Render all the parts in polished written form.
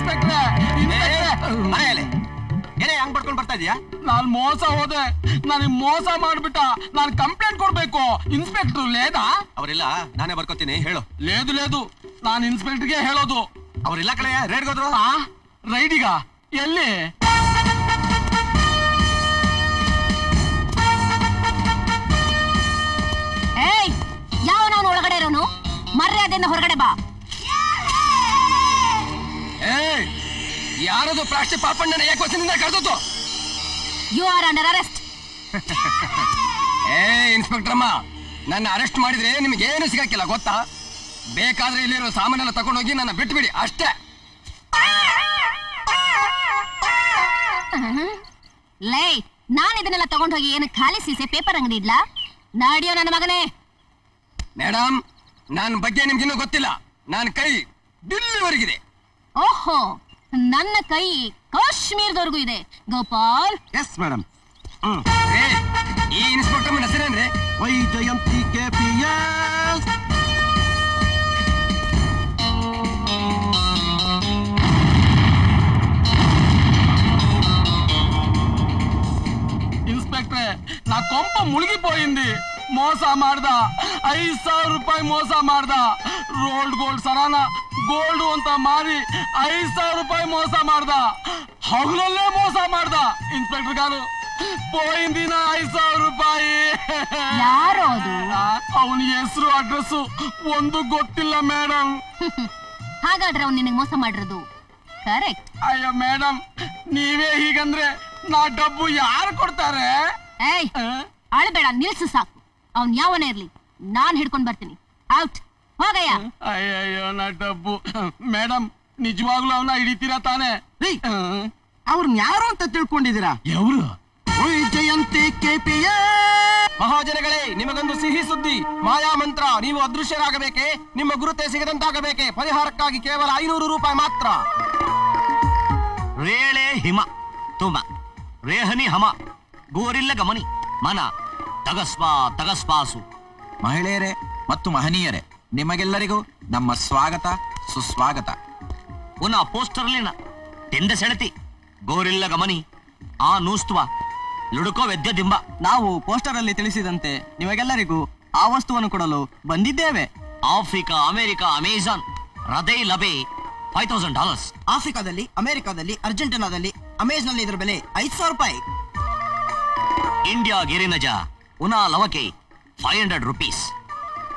ಇನ್ಸ್ಪೆಕ್ಟ್ರೆ ಮನೆಯಲ್ಲಿ ಏನೇ ಹಂಗ್ ಪಡ್ಕೊಂಡ್ ಬರ್ತಾ ಇದೀಯಾ? ನಾನ್ ಮೋಸ ಹೋದೆ, ನನಗ್ ಮೋಸ ಮಾಡ್ಬಿಟ್ಟ, ನಾನ್ ಕಂಪ್ಲೇಂಟ್ ಕೊಡ್ಬೇಕು. ಇನ್ಸ್ಪೆಕ್ಟರ್ ಲೇದಾ? ಅವರಿಲ್ಲ, ನಾನೇ ಬರ್ಕೋತೀನಿ, ಹೇಳು. ಲೇದು ನಾನ್ ಇನ್ಸ್ಪೆಕ್ಟರ್ಗೆ ಹೇಳೋದು. ಅವ್ರಿಲ್ಲ ಕಳೆಯ ರೇಡ್ ಹೋದ್ರು. ರೈಡಿಗ ಎಲ್ಲಿ? ಯಾವನವನು ಒಳಗಡೆ ಇರೋನು? ಮರ್ಯಾದೆಯಿಂದ ಹೊರಗಡೆ ಬಾ. ಯಾರದು ಪ್ಲಾಸ್ಟಿಕ್ ಪಾಪಣ್ಣನ ಏಕವಚನದಿಂದ ಕರೆದದ್ದು? You are under arrest. Inspector ಅಮ್ಮ, ನನ್ನ ಅರೆಸ್ಟ್ ಮಾಡಿದ್ರೆ ನಿಮ್ಗೆ ಏನು ಸಿಗಕ್ಕಿಲ್ಲ ಗೊತ್ತಾ? ಬೇಕಾದ್ರೆ ಇಲ್ಲಿರೋ ಸಾಮಾನೆಲ್ಲ ತಗೊಂಡೋಗಿ ನನ್ನ ಬಿಟ್ಬಿಡಿ ಅಷ್ಟೇ. ಲೇ, ನಾನು ಇದನ್ನೆಲ್ಲ ತಗೊಂಡೋಗಿ ಏನು ಖಾಲಿ ಸೀಸೆ ಪೇಪರ್ ಅಂಗಡಿ ಇಡ್ಲಾ? ನಾಡಿಯೋ ನನ್ನ ಮಗನೇ. ಮೇಡಮ್, ನನ್ನ ಬಗ್ಗೆ ನಿಮ್ಗಿನ್ನೂ ಗೊತ್ತಿಲ್ಲ. ನನ್ನ ಕೈ ದಿಲ್ಲಿವರೆಗಿದೆ. ಓಹೋ, ನನ್ನ ಕೈ ಕಾಶ್ಮೀರದವರೆಗೂ ಇದೆ. ಗೋಪಾಲ್. Yes madam. ಈ ಇನ್ಸ್ಪೆಕ್ಟರ್ ಹೆಸರೇನ್ರಿ? ವೈಜಯಂತಿ KPS. ఇన్స్పెక్టరే, నా కొంప మునిగిపోయింది. మోస ಮಾಡ್ದ. 5,000 ರೂಪಾಯಿ ಮೋಸ ಮಾಡ್ದ. ರೋಲ್ಡ್ ಗೋಲ್ಡ್ ಸರಾನ ಗೋಲ್ಡ್ ಅಂತ ಮಾರಿ 5,000 ರೂಪಾಯಿ ಮೋಸ ಮಾಡ್ದ. ಹಗಲಲ್ಲೇ ಮೋಸ ಮಾಡ್ದ. ಇನ್ಸ್ಪೆಕ್ಟರ್ ಗಾರು, పోయింది నా 5,000 ರೂಪಾಯಿ. ಯಾರು ಅದು? ಅವನ ಹೆಸರು ಅಡ್ರೆಸ್ ಒಂದು ಗೊತ್ತಿಲ್ಲ ಮೇಡಮ್. ಹಾಗಾದ್ರೆ ಅವ್ನು ನಿನಗೆ ಮೋಸ ಮಾಡಿರೋದು ಕರೆಕ್ಟ್. ಅಯ್ಯೋ ಮೇಡಮ್, ನೀವೇ ಹೀಗಂದ್ರೆ ನಾ ಡಬ್ಬು ಯಾರು ಕೊಡ್ತಾರೆ? ಏಯ್, ಅಳಬೇಡ, ನಿಲ್ಸು ಸಾಕು. ಅವ್ನ್ ಯಾವನೇ ಇರ್ಲಿ, ನಾನ್ ಹಿಡ್ಕೊಂಡ್ ಬರ್ತೀನಿ. ಔಟ್, ಹೋಗಯ್ಯ. ಅಯ್ಯಯ್ಯೋ, ನಾ ಡಬ್ಬು. ಮೇಡಮ್, ನಿಜವಾಗ್ಲೂ ಅವನ ಹಿಡಿತೀರಾ ತಾನೆ? ಅವ್ರನ್ನ ಯಾರು ಅಂತ ತಿಳ್ಕೊಂಡಿದ್ದೀರಾ? ಎವ್ರು? ವೈಜಯಂತಿ KPS. ಮಹಾಜನಗಳೇ, ನಿಮಗೊಂದು ಸಿಹಿ ಸುದ್ದಿ. ಮಾಯಾ ಮಂತ್ರ. ನೀವು ಅದೃಶ್ಯರಾಗಬೇಕೆ, ನಿಮ್ಮ ಗುರುತೆ ಸಿಗದಂತಾಗಬೇಕೆ, ಪರಿಹಾರಕ್ಕಾಗಿ ಕೇವಲ 500 ರೂಪಾಯಿ ಮಾತ್ರ. ರೇಳೆ ಹಿಮ ತುಮ ರೇಹನಿ ಹಮ ಗೋರಿಲ್ಲ ಗಮನಿ ಮನ ತಗಸ್ಪಾಸು. ಮಹಿಳೆಯರೇ ಮತ್ತು ಮಹನೀಯರೇ, ನಿಮಗೆಲ್ಲರಿಗೂ ನಮ್ಮ ಸ್ವಾಗತ ಸುಸ್ವಾಗತ. ಪುನಃ ಪೋಸ್ಟರ್ಲಿನ ತೆಂದ ಸೆಳತಿ ಗೋರಿಲ್ಲ ಗಮನಿ ಆ ನೂಸ್ತುವ ಲುಡುಕೋ ವೆದ್ಯ ದಿಂಬ. ನಾವು ಪೋಸ್ಟರ್ ಅಲ್ಲಿ ತಿಳಿಸಿದಂತೆ ನಿಮಗೆಲ್ಲರಿಗೂ ಆ ವಸ್ತುವನ್ನು ಕೊಡಲು ಬಂದಿದ್ದೇವೆ. ಆಫ್ರಿಕಾ, ಅಮೆರಿಕ, ಅಮೆಜಾನ್, ಹೃದಯ ಲಬೆ $5,000. ಆಫ್ರಿಕಾದಲ್ಲಿ, ಅಮೆರಿಕಾದಲ್ಲಿ, ಅರ್ಜೆಂಟೀನಾದಲ್ಲಿ ಅಮೆಜಾನ್ ನಲ್ಲಿ ಇದರ ಬೆಲೆ 5,000 ರೂಪಾಯಿ. ಇಂಡಿಯಾ ಗಿರಿನಜ ಉನಾ ಲವಕೆ 500 ರೂಪೀಸ್.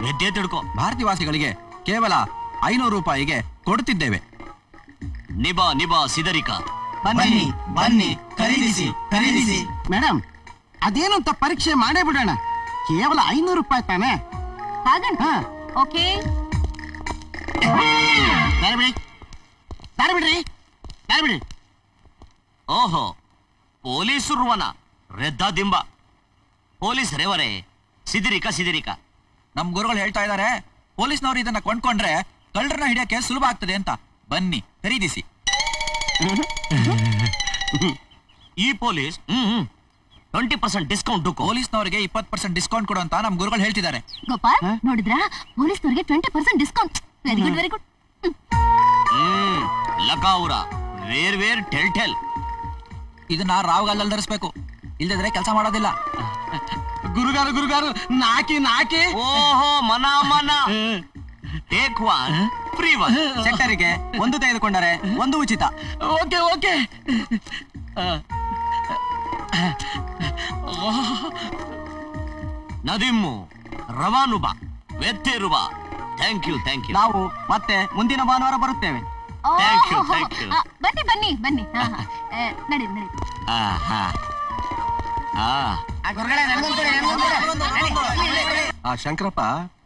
ವೆದ್ಯ ತಿಳ್ಕೊ. ಭಾರತೀಯವಾಸಿಗಳಿಗೆ ಕೇವಲ 500 ರೂಪಾಯಿಗೆ ಕೊಡುತ್ತಿದ್ದೇವೆ. ನಿಬಾ ಸಿದರಿಕ. ಬನ್ನಿ ಬನ್ನಿ, ಖರೀದಿಸಿ ಖರೀದಿಸಿ. ಮೇಡಮ್, ಅದೇನು ಅಂತ ಪರೀಕ್ಷೆ ಮಾಡೇ ಬಿಡೋಣ. ಕೇವಲ 500 ರೂಪಾಯಿ ತಾನೆ? ಹಾಗಂತ? ಓಕೆ. ಬಿಡ್ರಿ. ಓಹೋ, ಪೊಲೀಸರುವನ ರೆದ್ದ ದಿಂಬ. ಪೊಲೀಸ್ ರೇವರೇ, ಸಿದಿರಿಕ. ನಮ್ ಗುರುಗಳು ಹೇಳ್ತಾ ಇದ್ದಾರೆ, ಪೊಲೀಸ್ನವರು ಇದನ್ನ ಕೊಂಡ್ಕೊಂಡ್ರೆ ಕಳ್ಳರನ್ನ ಹಿಡಿಯಕ್ಕೆ ಸುಲಭ ಆಗ್ತದೆ ಅಂತ. ಬನ್ನಿ, ಖರೀದಿಸಿ. ಈ ಪೊಲೀಸ್ 20% ಡಿಸ್ಕೌಂಟ್. ಪೊಲೀಸ್ನವರಿಗೆ 20% ಡಿಸ್ಕೌಂಟ್ ಕೊಡು ಅಂತ ನಮ್ ಗುರುಗಳು ಹೇಳ್ತಿದ್ದಾರೆ. ಗೋಪಾಲ್, ನೋಡಿದ್ರಾ? ಪೊಲೀಸ್ನವರಿಗೆ 20% ಡಿಸ್ಕೌಂಟ್. Very good. ಲಕಾವುರ ವೇರ್ ಟೆಲ್. ಇದನ್ನ ರಾವ್ಗಾಲಲ್ಲಿ ಧರಿಸ್ಬೇಕು, ಇಲ್ಲದಿದ್ರೆ ಕೆಲಸ ಮಾಡೋದಿಲ್ಲ. ಗುರುಗಾರು ನಾಕಿ. ಓಹೋ, ಮನ ಟೇಕ್ ಒನ್ ಫ್ರೀ ಒನ್. ಸೆಕ್ಟರಿಗೆ ಒಂದು ತೆಗೆದುಕೊಂಡರೆ ಒಂದು ಉಚಿತ. ಓಕೆ. ನದಿಮ್ಮು ರವಾನುಬ ವೆತ್ತೇರುವ. Thank you. ನಾವು ಮತ್ತೆ ಮುಂದಿನ ಭಾನುವಾರ ಬರುತ್ತೇವೆ. Thank you. ಬನ್ನಿ. ನಡಿ. ಆ ಶಂಕರಪ್ಪ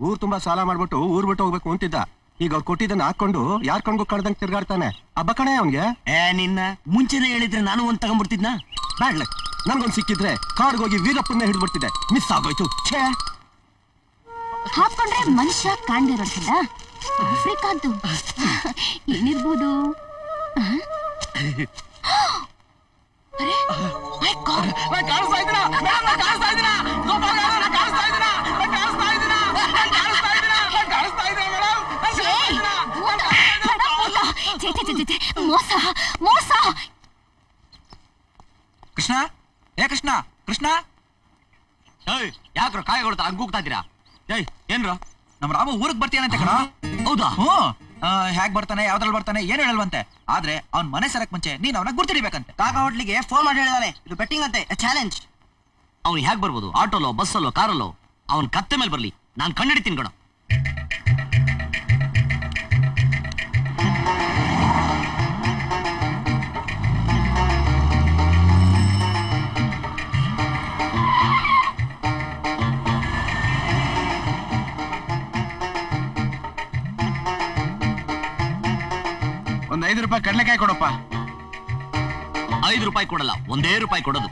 ಊರ್ ತುಂಬಾ ಸಾಲ ಮಾಡ್ಬಿಟ್ಟು ಊರ್ ಬಿಟ್ಟು ಹೋಗ್ಬೇಕು ಅಂತಿದ್ದ. ಈಗ ಅವ್ರು ಕೊಟ್ಟಿದ್ದನ್ನ ಹಾಕೊಂಡು ಯಾರ್ ಕಣ್ಗೂ ಕಳ್ದಂಗ್ ತಿರ್ಗಾಡ್ತಾನೆ. ಹಬ್ಬ ಕಣೆ ಅವನ್ಗೆ. ನಿನ್ನ ಮುಂಚೆನೆ ಹೇಳಿದ್ರೆ ನಾನು ಒಂದ್ ತಗೊಂಡ್ಬಿಡ್ತಿದ್ನ. ಬ್ಯಾಡ್ಲೆ, ನನ್ಗೊಂದ್ ಸಿಕ್ಕಿದ್ರೆ ಕಾಡ್ಗೋಗಿ ವೀರಪ್ಪನ್ನ ಹಿಡಿದ್ಬಿಡ್ತಿದ್ದೆ. ಮಿಸ್ ಆಗೋಯ್ತು. ಹಾಕೊಂಡ್ರೆ ಮನುಷ್ಯ ಕಾಣ್ದಿರೋದ್ರಿಂದ ಆಫ್ರಿಕಾದ್ದು ಏನಿರ್ಬೋದು? ಮೋಸ ಮೋಸ. ಕೃಷ್ಣ, ಏ ಕೃಷ್ಣ, ಕೃಷ್ಣ. ಯಾಕ್ರ ಕಾಯಿ ಕೊಡ್ತಾ ಹಂಗೂಗ್ತಾ ಇದ್ದೀರಾ? ಏನ್ರ ನಮ್ಮ ರಾಮ ಊರಿಗೆ ಬರ್ತೀಯಂತೆ ಕಣ. ಹೌದಾ? ಹೇಗ್ ಬರ್ತಾನೆ, ಯಾವ್ದ್ರಲ್ಲಿ ಬರ್ತಾನೆ, ಏನು ಹೇಳಲ್ವಂತೆ. ಆದ್ರೆ ಅವ್ನ್ ಮನೆ ಸರಕ್ ಮುಂಚೆ ನೀನ್ ಅವನ ಗುರ್ತಿಡಿಬೇಕಂತೆ. ಕಾಕಾ ಹೋಟ್ಲಿಗೆ ಫೋನ್ ಮಾಡಿ ಹೇಳಿದಾನೆ, ಇದು ಬೆಟ್ಟಿಂಗ್ ಅಂತೆ, ಚಾಲೆಂಜ್. ಅವ್ನು ಹೇಗ್ ಬರ್ಬೋದು? ಆಟೋಲೋ, ಬಸ್ಸಲ್ಲೋ, ಕಾರಲ್ಲೋ? ಅವನ್ ಕತ್ತೆ ಮೇಲೆ ಬರ್ಲಿ, ನಾನ್ ಕಂಡಿಡ್ತೀನಿ ಕಣ. ಒಂದ್ 5 ರೂಪಾಯಿ ಕಡ್ಲೆಕಾಯಿ ಕೊಡಪ್ಪ. 5 ರೂಪಾಯಿ ಕೊಡಲ್ಲ, 1 ರೂಪಾಯಿ ಕೊಡೋದು.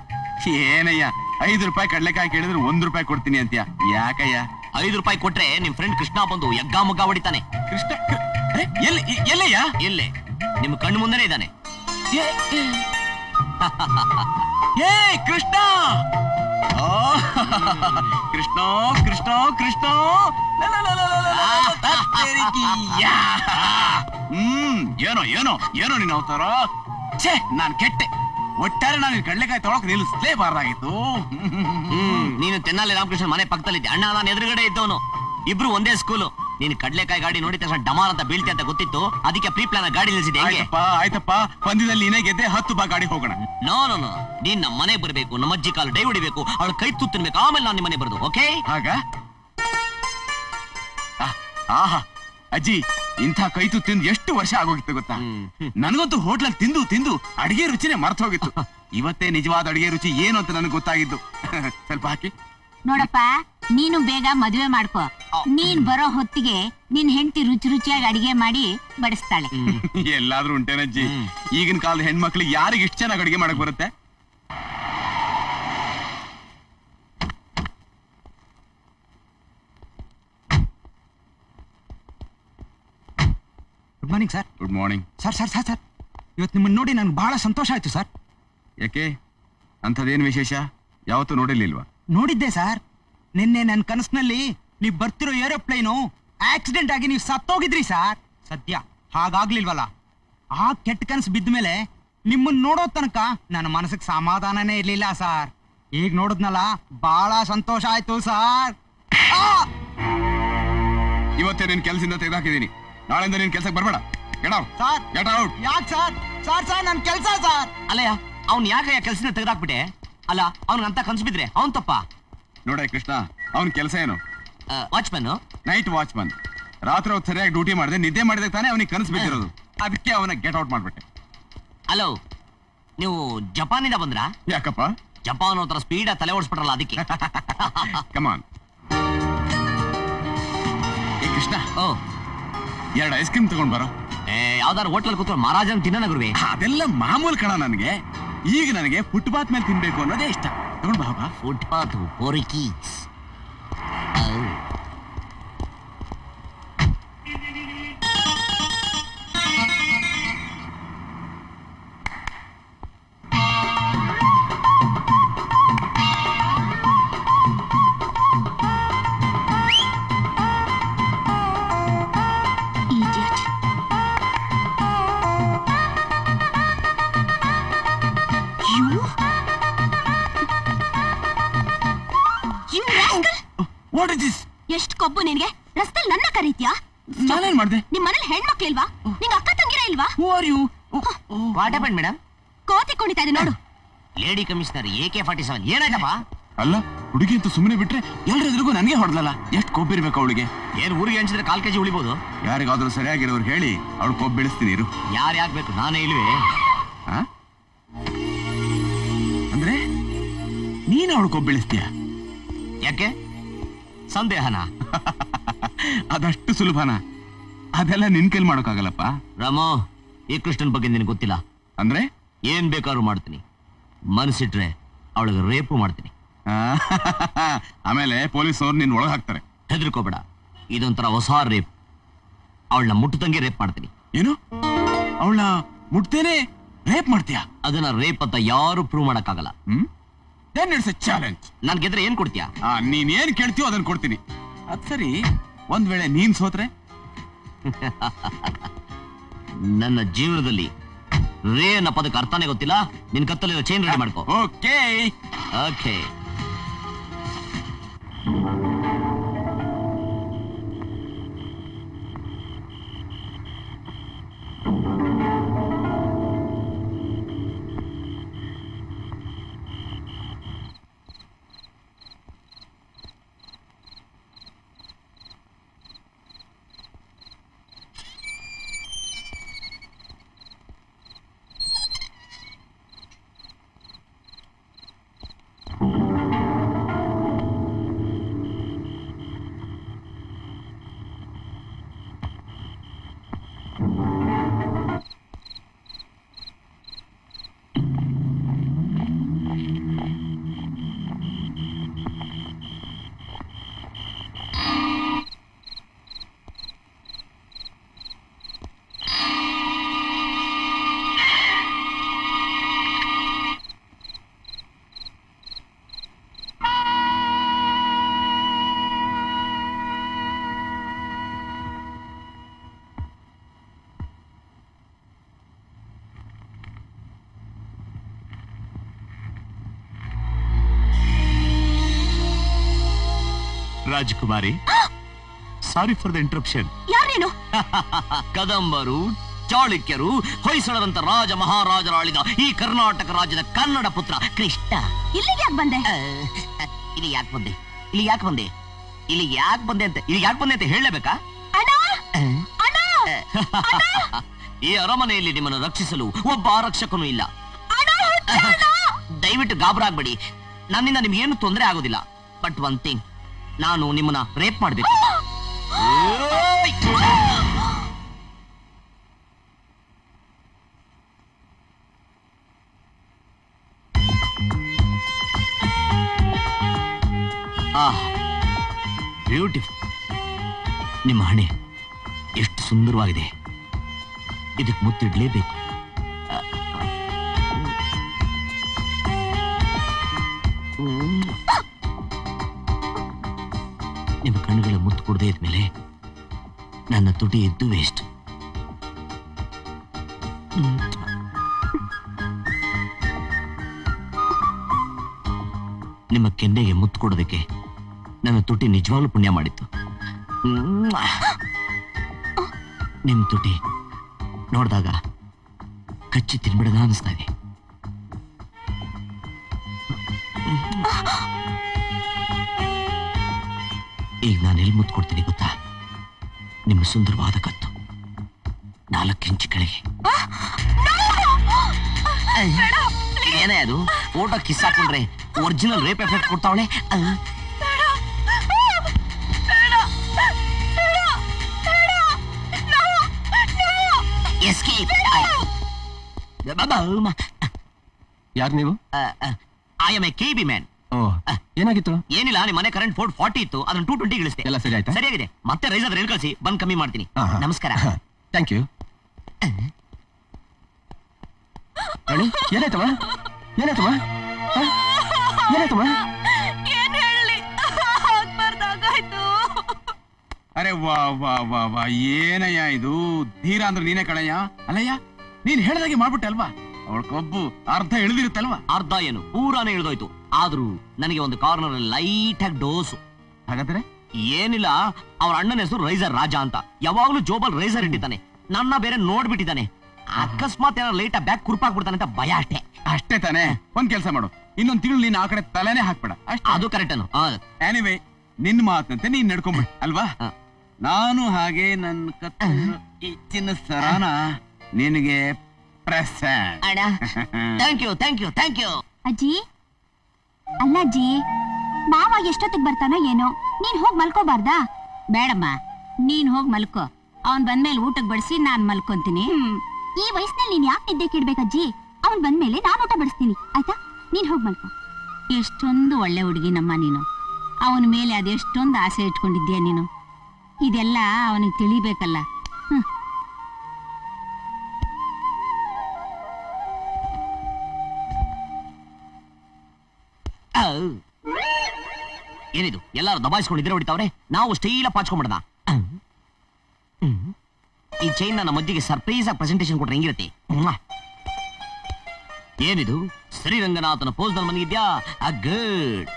ಏನಯ್ಯ 5 ರೂಪಾಯಿ ಕಡ್ಲೆಕಾಯಿ ಕೇಳಿದ್ರೆ 1 ರೂಪಾಯಿ ಕೊಡ್ತೀನಿ ಅಂತ್ಯ, ಯಾಕಯ್ಯ? 5 ರೂಪಾಯಿ ಕೊಟ್ರೆ ನಿಮ್ ಫ್ರೆಂಡ್ ಕೃಷ್ಣ ಬಂದು ಯಗ್ಗಾ ಮುಗ್ಗ ಹೊಡಿತಾನೆ. ಕೃಷ್ಣ ಎಲ್ಲಯ್ಯ? ಇಲ್ಲೇ ನಿಮ್ ಕಣ್ಣು ಮುಂದೆನೆ ಇದ್ದಾನೆ. ಏ ಕೃಷ್ಣ! ಕೃಷ್ಣ ಕೃಷ್ಣ ಕೃಷ್ಣ! ಏನೋ ಏನೋ ಏನೋ ನೀನ್ ಅವತಾರ. ಛೇ, ನಾನ್ ಕೆಟ್ಟೆ. ಒಟ್ಟಾರೆ ನಾನು ಕಡ್ಲೆಕಾಯಿ ತೊಳಕ್ ನಿಲ್ಲಿಸಲೇಬಾರ್ದಾಗಿತ್ತು. ನೀನು ತೆನ್ನಾಲಿ ರಾಮಕೃಷ್ಣ ಮನೆ ಪಕ್ಕದಲ್ಲಿದ್ದೆ. ಅಣ್ಣ ನಾನು ಎದುರುಗಡೆ ಇದ್ದವನು. ಇಬ್ರು ಒಂದೇ ಸ್ಕೂಲು. ನೀನು ಕಡ್ಲೆಕಾಯಿ ಗಾಡಿ ನೋಡಿದ ತಕ್ಷಣ ಡಮಾರ್ ಅಂತ ಬೀಳ್ತಿ ಅಂತ ಗೊತ್ತಿತ್ತು. ಅದಕ್ಕೆ ಪ್ರೀ ಪ್ಲಾನ್ ಗಾಡಿ ನಿಲ್ಸಿದೆ. ಆಯ್ತಪ್ಪ, ಪಂದ್ಯದಲ್ಲಿ ನೀನೇ ಗೆದ್ದೆ. 10 ಬಾ ಗಾಡಿ ಹೋಗೋಣ. ನೋ ನೋ ನೋ, ನೀನ್ ನಮ್ಮ ಮನೆ ಬರ್ಬೇಕು, ನಮ್ಮ ಅಜ್ಜಿ ಕಾಲು ಡೈ ಹೊಡಿಬೇಕು, ಅವಳು ಕೈ ತುತ್ತಿನ್ಬೇಕು, ಆಮೇಲೆ ನಾನು ನಿಮ್ಮ ಮನೆ ಬರೋದು. ಓಕೆ? ಹಾಗ ಆಹಾ ಅಜ್ಜಿ, ಇಂಥ ಕೈತು ತಿಂದು ಎಷ್ಟು ವರ್ಷ ಆಗೋಗಿತ್ತು ಗೊತ್ತಾ? ನನಗಂತೂ ಹೋಟ್ಲಲ್ಲಿ ತಿಂದು ತಿಂದು ಅಡಿಗೆ ರುಚಿನೇ ಮರ್ತ ಹೋಗಿತ್ತು. ಇವತ್ತೇ ನಿಜವಾದ ಅಡಿಗೆ ರುಚಿ ಏನು ಅಂತ ನನಗೆ ಗೊತ್ತಾಗಿದ್ದು. ಸ್ವಲ್ಪ ಹಾಕಿ ನೋಡಪ್ಪ, ನೀನು ಬೇಗ ಮದುವೆ ಮಾಡ್ಕೋ. ನೀನ್ ಬರೋ ಹೊತ್ತಿಗೆ ನಿನ್ ಹೆಂಡತಿ ರುಚಿ ರುಚಿಯಾಗಿ ಅಡಿಗೆ ಮಾಡಿ ಬಡಿಸ್ತಾಳೆ. ಎಲ್ಲಾದ್ರೂ ಉಂಟೇನಜ್ಜಿ? ಈಗಿನ ಕಾಲದ ಹೆಣ್ಮಕ್ಳಿಗೆ ಯಾರಿಗೆ ಇಷ್ಟು ಚೆನ್ನಾಗಿ ಅಡಿಗೆ ಮಾಡಕ್ ಬರುತ್ತೆ? Good morning sir. Good morning sir. Sir sir sir ಇವತ್ತು ನಿಮ್ಮನ್ನು ನೋಡಿ ನನ್ಗೆ ಬಹಳ ಸಂತೋಷ ಆಯ್ತು ಸರ್. ಯಾಕೆ, ಅಂಥದ್ದೇನು ವಿಶೇಷ? ಯಾವತ್ತೂ ನೋಡಿರ್ಲಿಲ್ವಾ? ನೋಡಿದ್ದೆ ಸರ್. ನಿನ್ನೆ ನನ್ನ ಕನಸಿನಲ್ಲಿ ನೀವು ಬರ್ತಿರೋ ಏರೋಪ್ಲೇನು ಆಕ್ಸಿಡೆಂಟ್ ಆಗಿ ನೀವು ಸತ್ತೋಗಿದ್ರಿ ಸರ್. ಸದ್ಯ ಹಾಗಾಗ್ಲಿಲ್ವಲ್ಲ. ಆ ಕೆಟ್ಟ ಕನಸು ಬಿದ್ದ ಮೇಲೆ ನಿಮ್ಮನ್ನ ನೋಡೋ ತನಕ ನನ್ನ ಮನಸ್ಸಿಗೆ ಸಮಾಧಾನನೇ ಇರ್ಲಿಲ್ಲ ಸರ್. ಈಗ ನೋಡಿದ್ನಲ್ಲ, ಬಹಳ ಸಂತೋಷ ಆಯ್ತು ಸರ್. ಇವತ್ತೇ ನಿನ್ ಕೆಲಸದಿಂದ ತೆಗೆದಾಕಿದ್ದೀನಿ. ನಾಳೆಯಿಂದ ನಿನ್ ಕೆಲ್ಸಕ್ಕೆ ಬರ್ಬೇಡ. Sir get out. ಯಾಕೆ ಸರ್? ಸರ್ ಸರ್ ನನ್ನ ಕೆಲಸ ಸರ್. ಅಲ್ಲಯ್ಯ, ಅವ್ನ್ ಯಾಕೆ ಕೆಲಸದಿಂದ ತೆಗೆದಾಕ್ಬಿಟ್ಟೆ? ಅಲ್ಲ, ಅವ್ನಿಗಂತ ಕನ್ಸು ಬಿದ್ರೆ ಅವನ್ ತಪ್ಪ? ನೋಡ ಕೃಷ್ಣ, ಅವನ್ ಕೆಲಸ ಏನು? ವಾಚ್ಮನ್. Night watchman. ರಾತ್ರಿ ಹೊತ್ತು ಸರಿಯಾಗಿ ಡ್ಯೂಟಿ ಮಾಡಿದೆ, ನಿದ್ದೆ ಮಾಡಿದೆ ತಾನೇ ಅವನಿಗೆ ಕನಸು ಬಿದ್ದಿರೋದು. ಅದಕ್ಕೆ ಅವನ ಗೆಟ್ ಔಟ್ ಮಾಡ್ಬಿಟ್ಟೆ. ಹಲೋ, ನೀವು ಜಪಾನಿಂದ ಬಂದ್ರಾ? ಯಾಕಪ್ಪ? ಜಪಾನ್ ಹತ್ರ ಸ್ಪೀಡ್ ತಲೆ ಓಡಿಸ್ಬಿಟ್ರಲ್ಲ, ಅದಕ್ಕೆ. ಕಮಾನ್. ಏ ಕೃಷ್ಣ, ಓ 2 ಐಸ್ ಕ್ರೀಮ್ ತಗೊಂಡ್ ಬರೋ. ಯಾವ್ದಾರು ಹೋಟ್ಲಲ್ಲಿ ಕೂತ್ಕೊಂಡು ಮಹಾರಾಜನ್ ತಿನ್ನ ಗುರುವೆ. ಅದೆಲ್ಲ ಮಾಮೂಲ್ ಕಣ ನನಗೆ. ಈಗ ನನಗೆ ಫುಟ್ಪಾತ್ ಮೇಲೆ ತಿನ್ಬೇಕು ಅನ್ನೋದೇ ಇಷ್ಟ. ತಗೊಂಡ್ ಬಾ. ಫುಟ್ಪಾತ್ ಪೋರಿಕಿ. What is this? ಎಷ್ಟು ಕೊಬ್ಬು ನಿನ್ಗೆ! ರಸ್ತೆಲ್ ನನ್ನ ಕರೀತ್ಯಾ? ನಾನೇನ್ ಮಾಡ್ದೆ? ನಿಮ್ ಮನೇಲಿ ಹೆಣ್ಮಕ್ಳಿಲ್ವಾ? ನಿಂಗ ಅಕ್ಕ ತಂಗಿರ ಇಲ್ವಾ? Who are you? What happen madam? ಕೋತಿ ಕುಣಿತಾ ಇದೆ ನೋಡು. ಲೇಡಿ ಕಮಿಷನರ್ AK-47 ಏನಾಯ್ತಪ್ಪ? ಅಲ್ಲ, ಹುಡುಗಿ ಅಂತ ಸುಮ್ಮನೆ ಬಿಟ್ರೆ ಎಲ್ರೆದ್ರಿಗೂ ನನಗೆ ಹೊಡೆದಲ್ಲ. ಎಷ್ಟು ಕೊಬ್ಬಿರ್ಬೇಕು ಅವಳಿಗೆ? ಏನ್ ಊರಿಗೆ ಹಂಚಿದ್ರೆ 4 kg ಉಳಿಬಹುದು. ಯಾರಿಗಾದ್ರೂ ಸರಿಯಾಗಿರೋರು ಹೇಳಿ ಅವಳು ಕೊಬ್ಬು ಬೆಳೆಸ್ತೀನಿ ಇರು. ಯಾರು ಯಾಕ್ಬೇಕು? ನಾನೇ ಇಲ್ವೇ? ಅಂದ್ರೆ ನೀನು ಅವಳು ಕೊಬ್ಬು ಬೆಳೆಸ್ತೀಯ? ಯಾಕೆ? ಸಂದೇಹನ? ಅದಷ್ಟು ಸುಲಭನ? ಅದೆಲ್ಲ ನಿನ್ ಕೈಲಿ ಮಾಡೋಕ್ಕಾಗಲ್ಲಪ್ಪ. ರಾಮೋ, ಈ ಕೃಷ್ಣನ್ ಬಗ್ಗೆ ನಿನಗೆ ಗೊತ್ತಿಲ್ಲ. ಅಂದ್ರೆ ಏನ್ ಬೇಕಾದ್ರೂ ಮಾಡ್ತೀನಿ. ಮನಸ್ಸಿಟ್ರೆ ಅವಳಿಗೆ ರೇಪು ಮಾಡ್ತೀನಿ. ಆಮೇಲೆ ಪೊಲೀಸ್ನವ್ರು ನಿನ್ ಒಳಗೆ ಹಾಕ್ತಾರೆ. ಹೆದರ್ಕೋಬೇಡ, ಇದೊಂಥರ ಹೊಸ ರೇಪ್. ಅವಳನ್ನ ಮುಟ್ಟುತ್ತಂಗೆ ರೇಪ್ ಮಾಡ್ತೀನಿ. ಏನು? ಅವಳನ್ನ ಮುಟ್ತೇನೆ ರೇಪ್ ಮಾಡ್ತೀಯಾ? ಅದನ್ನ ರೇಪ್ ಅಂತ ಯಾರು ಪ್ರೂವ್ ಮಾಡಕ್ಕಾಗಲ್ಲ. Then it's a challenge. ನಾನ್ ಗೆದ್ರೆ ಏನ್ ಕೊಡ್ತೀಯಾ? ನೀನ್ ಏನ್ ಕೇಳ್ತೀಯೋ ಅದನ್ನ ಕೊಡ್ತೀನಿ. ಅದ್ ಸರಿ, ಒಂದ್ ವೇಳೆ ನೀನ್ ಸೋತ್ರೆ? ನನ್ನ ಜೀವನದಲ್ಲಿ ರೇ ಅನ್ನೋ ಪದಕ್ಕೆ ಅರ್ಥನೇ ಗೊತ್ತಿಲ್ಲ. ನಿನ್ ಕತ್ತಲಿರೋ ಚೈನ್ ರೆಡಿ ಮಾಡ್ಕೋ. Okay okay. ರಾಜಕುಮಾರಿ, ಸಾರಿ ಫಾರ್ ದ ಇಂಟರಪ್ಷನ್. ಯಾರೇನು? ಕದಂಬರು, ಚಾಳುಕ್ಯರು, ಹೊಯ್ಸಳರಂತ ರಾಜ ಮಹಾರಾಜರಾಳಿದ ಈ ಕರ್ನಾಟಕ ರಾಜ್ಯದ ಕನ್ನಡ ಪುತ್ರ ಕೃಷ್ಣ. ಇಲ್ಲಿಗೆ ಯಾಕೆ ಬಂದೆ? ಇಲ್ಲಿ ಯಾಕೆ ಬಂದೆ, ಇಲ್ಲಿ ಯಾಕೆ ಬಂದೆ, ಇಲ್ಲಿ ಯಾಕೆ ಬಂದೆ ಅಂತ, ಇಲ್ಲಿ ಯಾಕೆ ಬಂದೆ ಅಂತ ಹೇಳಬೇಕಾ? ಈ ಅರಮನೆಯಲ್ಲಿ ನಿಮ್ಮನ್ನು ರಕ್ಷಿಸಲು ಒಬ್ಬ ಆರಕ್ಷಕನೂ ಇಲ್ಲ. ದಯವಿಟ್ಟು ಗಾಬರಾಗ್ಬೇಡಿ, ನನ್ನಿಂದ ನಿಮ್ಗೇನು ತೊಂದರೆ ಆಗೋದಿಲ್ಲ. ಬಟ್ ಒನ್ ಥಿಂಗ್, ನಾನು ನಿಮ್ಮನ್ನ ರೇಪ್ ಮಾಡ್ಬೇಕು. ಬ್ಯೂಟಿಫುಲ್. ನಿಮ್ಮ ಹಣೆ ಎಷ್ಟು ಸುಂದರವಾಗಿದೆ, ಇದಕ್ಕೆ ಮುತ್ತಿಡ್ಲೇಬೇಕು. ನಿಮ್ಮ ಕಣ್ಣುಗಳ ಮುತ್ತು ಕೊಡದೇ ಇದ್ಮೇಲೆ ನನ್ನ ತುಟಿ ಇದ್ದು ವೇಸ್ಟ್. ನಿಮ್ಮ ಕೆನ್ನೆಗೆ ಮುತ್ತು ಕೊಡೋದಕ್ಕೆ ನನ್ನ ತುಟಿ ನಿಜವಾಗ್ಲೂ ಪುಣ್ಯ ಮಾಡಿತ್ತು. ನಿಮ್ ತುಟಿ ನೋಡಿದಾಗ ಕಚ್ಚಿ ತಿನ್ಬಿಡದ ಅನಿಸ್ತಾ ಇದೆ. ಈಗ ನಾನು ಎಲ್ಲಿ ಮುತ್ತು ಕೊಡ್ತೀನಿ ಗೊತ್ತಾ? ನಿಮ್ಮ ಸುಂದರವಾದ ಕತ್ತು 4 ಇಂಚು ಕೆಳಗೆ. ಏನೇ ಅದು? ಫೋಟೋ ಕಿಸ್ ಹಾಕೊಂಡ್ರೆ ಒರಿಜಿನಲ್ ರೇಪ್ ಎಫೆಕ್ಟ್ ಕೊಡ್ತಾವಳೆ. ಯಾರು ನೀವು? I am a K B. ಏನಾಗಿತ್ತು? ಏನಿಲ್ಲ, ನಿಮ್ಮ ಮನೆ ಕರೆಂಟ್ 440 ಇತ್ತು, ಅದನ್ನ 220 ಇಳಿಸ್ತೆ. ಎಲ್ಲ ಸರಿ ಆಯ್ತಾ? ಸರಿಯಾಗಿದೆ. ಮತ್ತೆ ರೈಸ್ ಆದ್ರೆ ಕಳಿಸಿ, ಬಂದ್ ಕಮ್ಮಿ ಮಾಡ್ತೀನಿ. ನಮಸ್ಕಾರ. Thank you. ಏನಾಯ್ತಮ್ಮ? ಏನಾಯ್ತಮ್ಮ? ಏನಾಯ್ತಮ್ಮ? ಅರೆ ವಾ ವಾ ವಾ ವಾ, ಏನಯ್ಯ ಇದು? ಧೀರ ಅಂದ್ರೆ ನೀನೇ ಕಣಯ್ಯ. ಅಲ್ಲಯ್ಯ, ನೀನ್ ಹೇಳ್ದಾಗೆ ಮಾಡ್ಬಿಟ್ಟೆ ಅಲ್ವಾ? ಅವಳ ಕೊಬ್ಬು ಅರ್ಧ ಇಳಿದಿರುತ್ತಲ್ವಾ? ಅರ್ಧ ಏನು, ಪೂರಾನೇ ಇಳಿದೋಯ್ತು. ಆದ್ರೂ ನನಗೆ ಒಂದು ಕಾರ್ನರ್ ಲೈಟ್ ಆಗಿ ಡೋಸು. ಹಾಗಾದ್ರೆ ಏನಿಲ್ಲ, ಅವ್ರ ಅಣ್ಣನ ಹೆಸರು ರೈಸರ್ ರಾಜ ಅಂತ. ಯಾವಾಗ್ಲೂ ಜೋಬಲ್ ರೈಸರ್ ಇಟ್ಟಿದ್ದಾನೆ. ನನ್ನ ಬೇರೆ ನೋಡ್ಬಿಟ್ಟಿದ್ದಾನೆ. ಅಕಸ್ಮಾತ್ ಏನಾದ್ರು ಲೈಟ್ ಬ್ಯಾಗ್ ಕುರುಪಾಕ್ಬಿಡ್ತಾನೆ ಅಂತ ಭಯ ಅಷ್ಟೇ. ಅಷ್ಟೇ ತಾನೇ? ಒಂದ್ ಕೆಲ್ಸ ಮಾಡು, ಇನ್ನೊಂದ್ ತಿಂಗಳು ನೀನ್ ಆ ಕಡೆ ತಲೆನೇ ಹಾಕ್ಬೇಡ ಅಷ್ಟೇ. ಅದು ಕರೆಕ್ಟ್ ಅನ್ನು. ಎನಿವೇ, ನಿನ್ ಮಾತಂತೆ ನೀನ್ ನಡ್ಕೊಂಬಿಡ್ ಅಲ್ವಾ? ನಾನು ಹಾಗೆ ನನ್ನ ಇಚ್ಚಿನ ಸರಾನ ನಿನಗೆ present. Thank you, thank you, thank you. ಅಜ್ಜಿ, ಅಲ್ಲ ಅಜ್ಜಿ, ಮಾವ ಎಷ್ಟೊತ್ತಿಗೆ ಬರ್ತಾನೋ ಏನೋ, ನೀನ್ ಹೋಗ್ ಮಲ್ಕೋಬಾರ್ದಾ? ಬೇಡಮ್ಮ, ನೀನ್ ಹೋಗ್ ಮಲ್ಕೋ. ಅವನ್ ಬಂದ್ಮೇಲೆ ಊಟಕ್ಕೆ ಬಡಿಸಿ ನಾನ್ ಮಲ್ಕೊಂತೀನಿ. ಈ ವಯಸ್ಸಿನಲ್ಲಿ ನೀನ್ ಯಾಕೆ ನಿದ್ದೆ ಕೆಡ್ಬೇಕಜ್ಜಿ? ಅವನ್ ಬಂದ್ಮೇಲೆ ನಾನ್ ಊಟ ಬಡಿಸ್ತೀನಿ, ಆಯ್ತಾ? ನೀನ್ ಹೋಗ್ ಮಲ್ಕೋ. ಎಷ್ಟೊಂದು ಒಳ್ಳೆ ಹುಡುಗಿನಮ್ಮ ನೀನು. ಅವನ ಮೇಲೆ ಅದೆಷ್ಟೊಂದು ಆಸೆ ಇಟ್ಕೊಂಡಿದ್ಯಾ ನೀನು. ಇದೆಲ್ಲ ಅವನಿಗೆ ತಿಳಿಬೇಕಲ್ಲ. ಏನಿದು, ಎಲ್ಲಾರು ದಬಾಯಿಸ್ಕೊಂಡು ಇದ್ರೆ ಹೊಡಿತಾವ್ರೆ. ನಾವು ಸ್ಟೈಲ ಪಾಚ್ಕೊಂಡ್ಬಿಡದ. ಈ ಚೈನ್ ನನ್ನ ಮದ್ದಿಗೆ ಸರ್ಪ್ರೈಸ್ ಆಗಿ ಪ್ರೆಸೆಂಟೇಶನ್ ಕೊಟ್ರೆ ಹೆಂಗಿರುತ್ತೆ? ಏನಿದು ಶ್ರೀರಂಗನಾಥನ ಪೋಸ್ ನಲ್ಲಿ ಮನಗಿದ್ಯಾ? ಗುಡ್.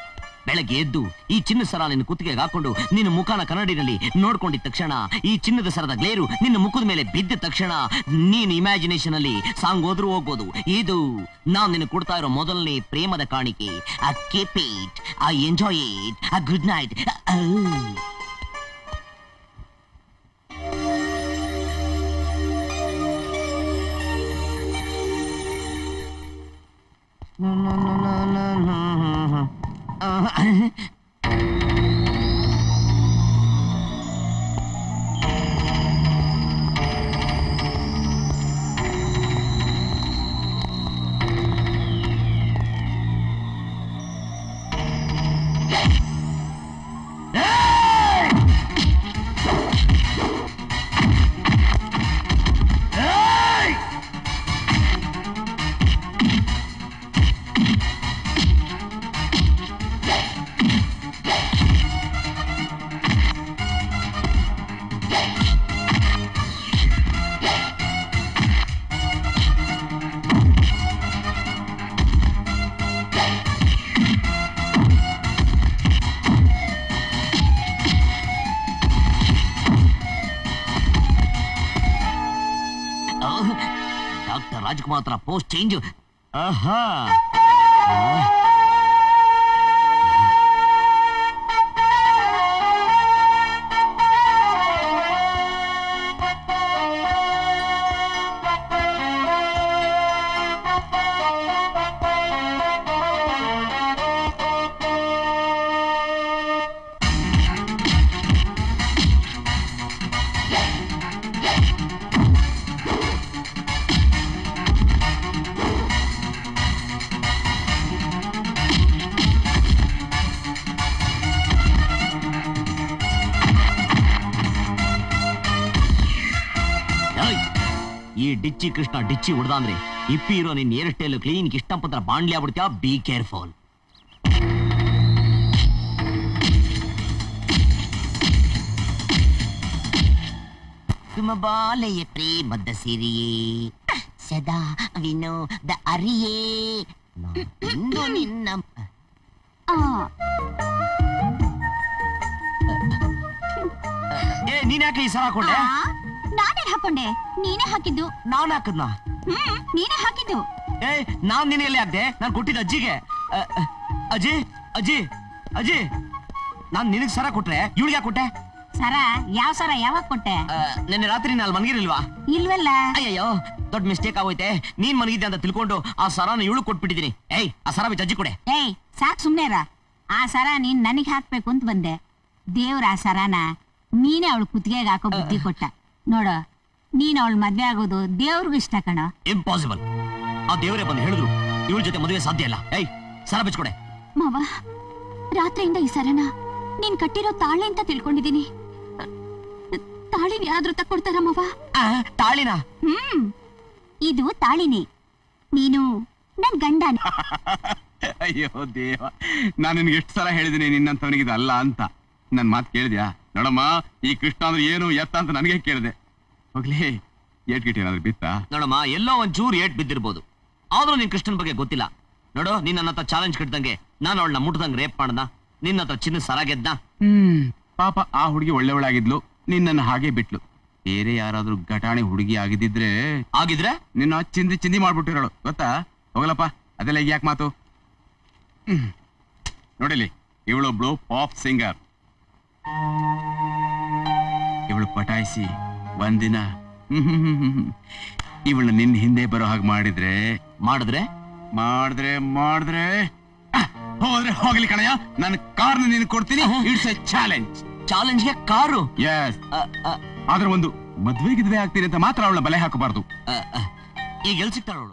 ಬೆಳಗ್ಗೆ ಎದ್ದು ಈ ಚಿನ್ನ ಸರ ನಿನ್ನ ಕುತ್ತಿಗೆಗೆ ಹಾಕೊಂಡು ನಿನ್ನ ಮುಖನ ಕನ್ನಡಿನಲ್ಲಿ ನೋಡ್ಕೊಂಡಿದ್ದ ತಕ್ಷಣ ಈ ಚಿನ್ನದ ಸರದ ಗ್ಲೇರು ನಿನ್ನ ಮುಖದ ಮೇಲೆ ಬಿದ್ದ ತಕ್ಷಣ ನೀನು ಇಮ್ಯಾಜಿನೇಷನ್ ಅಲ್ಲಿ ಸಾಂಗ್ ಹೋದ್ರೂ ಹೋಗ್ಬೋದು. ಇದು ನಾನ್ ನಿನ್ನ ಕೊಡ್ತಾ ಇರೋ ಮೊದಲನೇ ಪ್ರೇಮದ ಕಾಣಿಕೆ. I keep it, I enjoy it. Good night. Doctor Rajkumar ಹತ್ರ ಪೋಸ್ಟ್ ಚೇಂಜ್. ಆಹಾ, ಈ ಡಿಚ್ಚಿ ಕೃಷ್ಣ ಡಿಚ್ಚಿ ಹೊಡ್ದ ಅಂದ್ರೆ ಇಪ್ಪಿ ಇರೋ ನಿನ್ ಏರ್ ಸ್ಟೈಲ್ ಕ್ಲೀನ್ ಇಷ್ಟಪತ್ರ ಬಾಂಡ್ಲಿ ಆಗ್ಬಿಡ್ತೀಯ. Be careful. ತುಮ ಬಾಲೆಯ ಪ್ರೇಮದ ಸಿರಿಯೇ ಸದಾ ವಿನೋದ ಅರಿಯೇ ಇಂದು ನಿನ್ನ. ನೀನ್ ಯಾಕೆ ಈ ಸರ ಹಾಕೊಂಡೆ? ನಾನೇ ಹಾಕೊಂಡೆ, ನೀನೇ ಹಾಕಿದ್ದು. ನಾನ್ ಹಾಕದ್ನ? ನೀನೇ ಹಾಕಿದ್ದು. ನಾನ್ ನಿನ್ನ ಎಲ್ಲಿ ಹಾಕ್ದೆ? ನಾನ್ ಕೊಟ್ಟಿದ್ದ ಅಜ್ಜಿಗೆ. ಅಜ್ಜಿ ಅಜ್ಜಿ ಅಜ್ಜಿ, ನಾನ್ ನಿನಗ್ ಸರ ಕೊಟ್ರೆ ಇವಳಿಗೆ ಯಾಕೆ ಕೊಟ್ಟೆ? ಸರ? ಯಾವ ಸರ? ಯಾವಾಗ ಕೊಟ್ಟೆ? ನಿನ್ನೆ ರಾತ್ರಿ ನಾಲ್ ಮನ್ಗಿರ್ಲಿಲ್ವಾ? ಇಲ್ವಲ್ಲ. ಅಯ್ಯಯ್ಯೋ, ದೊಡ್ಡ ಮಿಸ್ಟೇಕ್ ಆಗೋಯ್ತೆ. ನೀನ್ ಮನಗಿದ್ದೆ ಅಂತ ತಿಳ್ಕೊಂಡು ಆ ಸರನ ಇವಳು ಕೊಟ್ಬಿಟ್ಟಿದೀನಿ. ಆ ಸರ ಬಿಚ್ಚ ಅಜ್ಜಿ ಕೊಡೆ. ಸಾಕ್ ಸುಮ್ನೆರ. ಆ ಸರ ನೀನ್ ನನಗ್ ಹಾಕ್ಬೇಕು ಅಂತ ಬಂದೆ. ದೇವ್ರ ಆ ಸರನ ನೀನೇ ಅವಳು ಕುತ್ತಿಗೆಗೆ ಹಾಕೋ ಬುದ್ಧಿ ಕೊಟ್ಟ. ನೋಡು, ನೀನ್ ಅವಳು ಮದ್ವೆ ಆಗೋದು ದೇವ್ರಿಗೂ ಇಷ್ಟ ಕಣ. ಇಂಪಾಸಿಬಲ್. ಆ ದೇವರೇ ಬಂದು ಹೇಳಿದ್ರು ಇವಳ ಜೊತೆ ಮದುವೆ ಸಾಧ್ಯ ಇಲ್ಲ. ಸರ ಬಿಚ್ಕೊಡೆ. ಮಾವ, ರಾತ್ರಿಯಿಂದ ಈ ಸರನ ನೀನ್ ಕಟ್ಟಿರೋ ತಾಳಿ ಅಂತ ತಿಳ್ಕೊಂಡಿದೀನಿ. ತಾಳಿನ ಯಾರಾದ್ರೂ ತಕ್ಕೊಡ್ತಾರ ಮಾವ? ತಾಳಿನ? ಇದು ತಾಳಿನಿ. ನೀನು ನನ್ ಗಂಡನ. ಅಯ್ಯೋ ದೇವ, ನಾನು ನಿನ್ಗೆ ಎಷ್ಟು ಸಲ ಹೇಳಿದೀನಿ ನಿನ್ನಂತವನಿಗೆ ಅಲ್ಲ ಅಂತ. ನನ್ ಮಾತು ಕೇಳಿದ್ಯಾ? ನೋಡಮ್ಮ, ಈ ಕೃಷ್ಣ ಅಂದ್ರೆ ಏನು ಎತ್ತ ಅಂತ ನನಗೆ ಕೇಳಿದೆ. ಹೋಗ್ಲಿ, ಏಟ್ ಗಿಟ್ ಏನಾದ್ರು ಬಿತ್ತಾ? ನೋಡಮ್ಮ, ಎಲ್ಲೋ ಒಂಚೂರು ಏಟ್ ಬಿದ್ದಿರ್ಬೋದು. ಆದ್ರೂ ನಿನ್ ಕೃಷ್ಣನ್ ಬಗ್ಗೆ ಗೊತ್ತಿಲ್ಲ. ನೋಡು, ನೀನ್ ನನ್ನ ಹತ್ರ ಚಾಲೆಂಜ್ ಕಟ್ಟಿದಂಗೆ ನಾನು ಅವಳನ್ನ ಮುಟ್ಟದಂಗೆ ರೇಪ್ ಮಾಡ್ದ. ನಿನ್ನ ಹತ್ರ ಚಿನ್ನ ಸರ ಗೆದ್ದ. ಪಾಪ ಆ ಹುಡುಗಿ ಒಳ್ಳೆವಳಾಗಿದ್ಲು, ನಿನ್ನನ್ನು ಹಾಗೆ ಬಿಟ್ಲು. ಬೇರೆ ಯಾರಾದ್ರೂ ಘಟಾಣಿ ಹುಡುಗಿ ಆಗಿದ್ರೆ ನಿನ್ನ ಚಿಂದಿ ಚಿಂದಿ ಮಾಡ್ಬಿಟ್ಟಿರೋಳು, ಗೊತ್ತಾ? ಹೋಗಲಪ್ಪ, ಅದೆಲ್ಲ ಈಗ ಯಾಕೆ ಮಾತು? ನೋಡಿಲಿ, ಇವಳೊಬ್ಳು ಪಾಪ್ ಸಿಂಗರ್. ಇವಳು ಪಟಾಯಿಸಿ ಒಂದಿನ ಇವಳು ನಿನ್ನ ಹಿಂದೆ ಬರೋ ಹಾಗೆ ಮಾಡಿದ್ರೆ ಹೋದ್ರೆ ಹೋಗ್ಲಿ ಕಣಯ್ಯ, ನನ್ನ ಕಾರ್ನ ನೀನು ಕೊಡ್ತೀನಿ. It's a challenge. ಚಾಲೆಂಜ್ಗೆ ಕಾರು? ಎಸ್. ಆದ್ರೆ ಒಂದು ಮದ್ವೆ ಗಿದ್ವೆ ಆಗ್ತೀನಿ ಅಂತ ಮಾತ್ರ ಅವಳ ಬಲೆ ಹಾಕಬಾರ್ದು. ಈಗ ಎಲ್ಲಿ ಸಿಗ್ತಾಳ ಅವಳು?